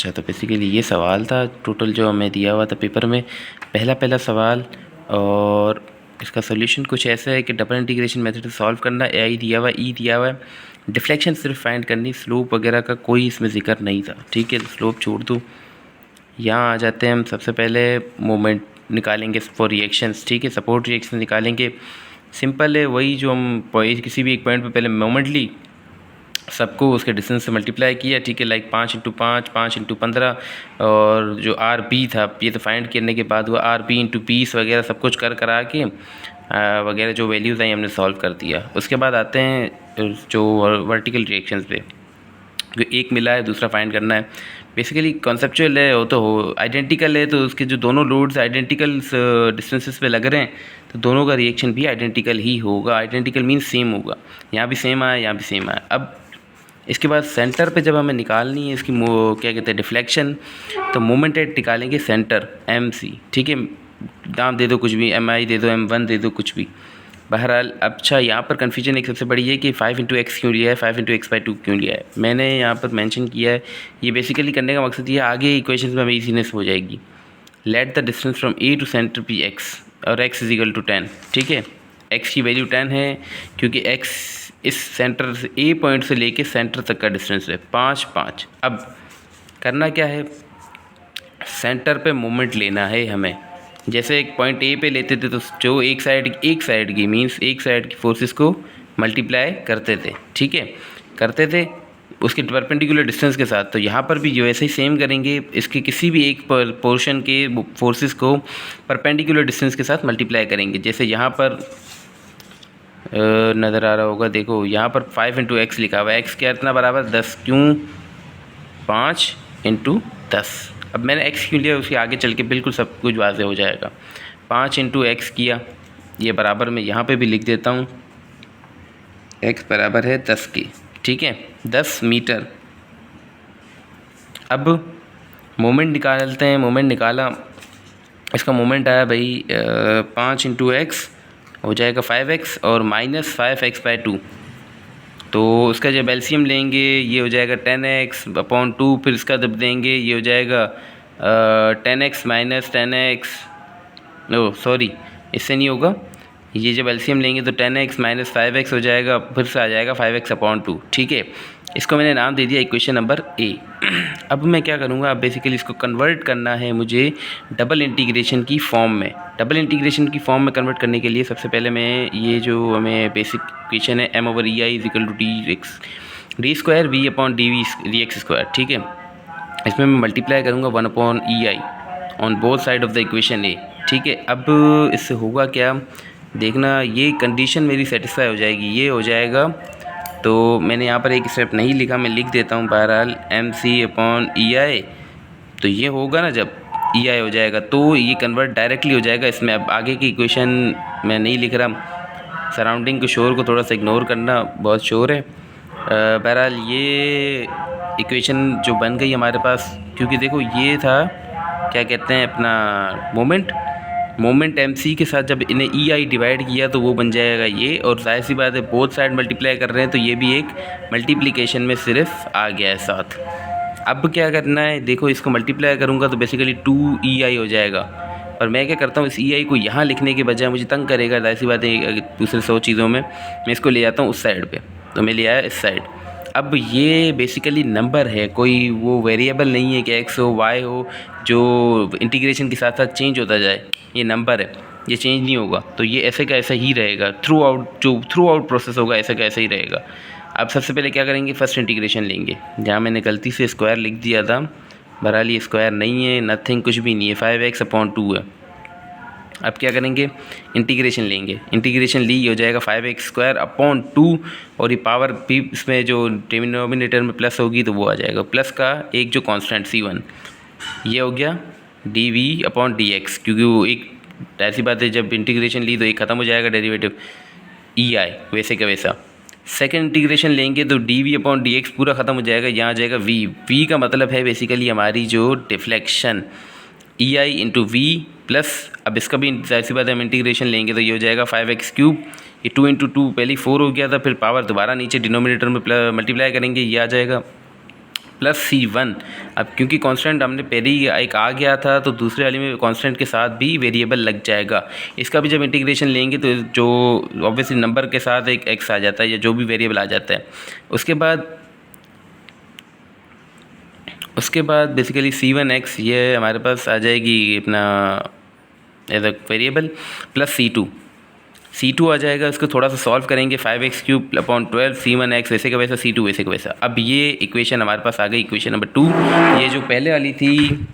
अच्छा, तो बेसिकली ये सवाल था टोटल जो हमें दिया हुआ था पेपर में, पहला सवाल। और इसका सोल्यूशन कुछ ऐसा है कि डबल इंटीग्रेशन मेथड से सॉल्व करना, आई दिया हुआ, ई दिया हुआ है, डिफ्लेक्शन सिर्फ फाइंड करनी, स्लोप वगैरह का कोई इसमें जिक्र नहीं था। ठीक है, स्लोप छोड़ दूँ। यहाँ आ जाते हैं हम, सबसे पहले मोमेंट निकालेंगे फॉर रिएक्शंस। ठीक है, सपोर्ट रिएक्शन निकालेंगे, सिंपल है वही जो हम किसी भी एक पॉइंट पे पहले मोमेंट ली, सबको उसके डिस्टेंस से मल्टीप्लाई किया। ठीक है, लाइक 5 इंटू 5, 5 इंटू 15, और जो आर पी था ये तो फाइंड करने के बाद हुआ आर पी इंटू पीस वगैरह सब कुछ करा के वगैरह जो वैल्यूज़ आई हमने सॉल्व कर दिया। उसके बाद आते हैं जो वर्टिकल रिएक्शंस पे, जो एक मिला है दूसरा फाइंड करना है। बेसिकली कॉन्सेप्चुअल है, वो तो हो आइडेंटिकल है, तो उसके जो दोनों लोड्स आइडेंटिकल डिस्टेंसेस पे लग रहे हैं तो दोनों का रिएक्शन भी आइडेंटिकल ही होगा। आइडेंटिकल मीन्स सेम होगा, यहाँ भी सेम आया, यहाँ भी सेम आया। अब इसके बाद सेंटर पे जब हमें निकालनी है इसकी क्या कहते हैं डिफ्लेक्शन, तो मोमेंट एट निकालेंगे सेंटर एम सी। ठीक है, नाम दे दो कुछ भी, एम आई दे दो, M1 दे दो, कुछ भी। बहरहाल अच्छा, यहाँ पर कन्फ्यूजन एक सबसे बड़ी है कि 5 इंटू एक्स क्यों लिया है, 5 इंटू एक्स बाई 2 क्यों लिया है। मैंने यहाँ पर मेंशन किया है, ये बेसिकली करने का मकसद ये आगे इक्वेशंस में हमें ईजीनेस हो जाएगी। Let the distance from A to centre B x, और एक्स इज इक्वल टू 10। ठीक है, एक्स की वैल्यू 10 है क्योंकि एक्स इस सेंटर से ए पॉइंट से लेके सेंटर तक का डिस्टेंस है 5, 5। अब करना क्या है, सेंटर पे मोमेंट लेना है हमें। जैसे एक पॉइंट ए पे लेते थे तो जो एक साइड की मींस एक साइड की फोर्सेस को मल्टीप्लाई करते थे। ठीक है, करते थे उसके परपेंडिकुलर डिस्टेंस के साथ। तो यहाँ पर भी जो ऐसे ही सेम करेंगे, इसके किसी भी एक पोर्शन के फोर्सेस को परपेंडिकुलर डिस्टेंस के साथ मल्टीप्लाई करेंगे। जैसे यहाँ पर नज़र आ रहा होगा, देखो यहाँ पर 5 इंटू एक्स लिखा हुआ है, एक्स क्या इतना बराबर 10, क्यों 5 इंटू 10। अब मैंने एक्स क्यों लिया उसके आगे चल के बिल्कुल सब कुछ वाज़ेह हो जाएगा। 5 इंटू एक्स किया, ये बराबर में यहाँ पे भी लिख देता हूँ, एक्स बराबर है 10 की। ठीक है, 10 मीटर। अब मोमेंट निकालते हैं, मोमेंट निकाला, इसका मोमेंट आया भाई 5 इंटू एक्स हो जाएगा 5x और माइनस 5x बाई 2। तो उसका जब एलसीएम लेंगे ये हो जाएगा 10x अपॉन 2, फिर इसका जब देंगे ये हो जाएगा 10x minus 10x, no sorry इससे नहीं होगा, ये जब एलसीएम लेंगे तो 10x माइनस 5x हो जाएगा, फिर से आ जाएगा 5x अपॉन 2। ठीक है, इसको मैंने नाम दे दिया इक्वेशन नंबर ए। अब मैं क्या करूँगा, अब बेसिकली इसको कन्वर्ट करना है मुझे डबल इंटीग्रेशन की फॉर्म में। डबल इंटीग्रेशन की फॉर्म में कन्वर्ट करने के लिए सबसे पहले मैं ये जो हमें बेसिक इक्वेशन है m/e is equal to D square V upon D V D X square. ठीक है, इसमें मैं मल्टीप्लाई करूँगा 1/e on both side of the equation ए। ठीक है, अब इससे होगा क्या देखना, ये कंडीशन मेरी सेटिस्फाई हो जाएगी, ये हो जाएगा। तो मैंने यहाँ पर एक स्टेप नहीं लिखा, मैं लिख देता हूँ बहरहाल mc/ei। तो ये होगा ना, जब ei हो जाएगा तो ये कन्वर्ट डायरेक्टली हो जाएगा इसमें। अब आगे की इक्वेशन मैं नहीं लिख रहा, सराउंडिंग के शोर को थोड़ा सा इग्नोर करना, बहुत शोर है। बहरहाल ये इक्वेशन जो बन गई हमारे पास, क्योंकि देखो ये था क्या कहते हैं अपना मोमेंट mc के साथ जब इन्हें ei डिवाइड किया तो वो बन जाएगा ये। और जाहिर सी बात है बोथ साइड मल्टीप्लाई कर रहे हैं तो ये भी एक मल्टीप्लिकेशन में सिर्फ आ गया है साथ। अब क्या करना है, देखो इसको मल्टीप्लाई करूँगा तो बेसिकली 2ei हो जाएगा। और मैं क्या करता हूँ, इस ei को यहाँ लिखने के बजाय मुझे तंग करेगा, जाहिर सी बात है दूसरे 100 चीज़ों में, मैं इसको ले जाता हूँ उस साइड पे। तो मैं ले आया इस साइड। अब ये बेसिकली नंबर है, कोई वो वेरिएबल नहीं है कि x हो y हो जो इंटीग्रेशन के साथ साथ चेंज होता जाए। ये नंबर है, ये चेंज नहीं होगा। तो ये ऐसे का ऐसा ही रहेगा थ्रू आउट प्रोसेस होगा, ऐसे का ऐसा ही रहेगा। अब सबसे पहले क्या करेंगे, फर्स्ट इंटीग्रेशन लेंगे। जहाँ मैंने गलती से स्क्वायर लिख दिया था, बहरहाल ये स्क्वायर नहीं है, नथिंग, कुछ भी नहीं है, 5x अपॉन 2 है। अब क्या करेंगे, इंटीग्रेशन लेंगे, इंटीग्रेशन ली हो जाएगा 5x स्क्वायर अपॉन 2, और ये पावर भी इसमें जो डिनोमिनेटर में प्लस होगी तो वो आ जाएगा, प्लस का एक जो कांस्टेंट c1, ये हो गया dv अपॉन dx। क्योंकि वो एक ऐसी बात है जब इंटीग्रेशन ली तो एक ख़त्म हो जाएगा डेरिवेटिव ei, वैसे का वैसा। सेकेंड इंटीग्रेशन लेंगे तो dv अपॉन dx पूरा ख़त्म हो जाएगा, यहाँ आ जाएगा v का मतलब है बेसिकली हमारी जो deflection ei into V plus. अब इसका भी जाहिर सी बात है हम इंटीग्रेशन लेंगे तो ये हो जाएगा 5x क्यूब, ये 2 इंटू 2 पहले 4 हो गया था, फिर पावर दोबारा नीचे डिनोमिनेटर में मल्टीप्लाई करेंगे, ये आ जाएगा प्लस C1। अब क्योंकि कांस्टेंट हमने पहले ही एक आ गया था तो दूसरे वाले में कांस्टेंट के साथ भी वेरिएबल लग जाएगा। इसका भी जब इंटीग्रेशन लेंगे तो जो ऑब्वियसली नंबर के साथ एक x आ जाता है या जो भी वेरिएबल आ जाता है। उसके बाद बेसिकली C1x ये हमारे पास आ जाएगी अपना as a variable, plus C2 आ जाएगा। इसको थोड़ा सा सॉल्व करेंगे, 5x³ / 12 C1x वैसे का वैसा, C2 वैसे का वैसा। अब ये इक्वेशन हमारे पास आ गई, इक्वेशन नंबर 2। ये जो पहले वाली थी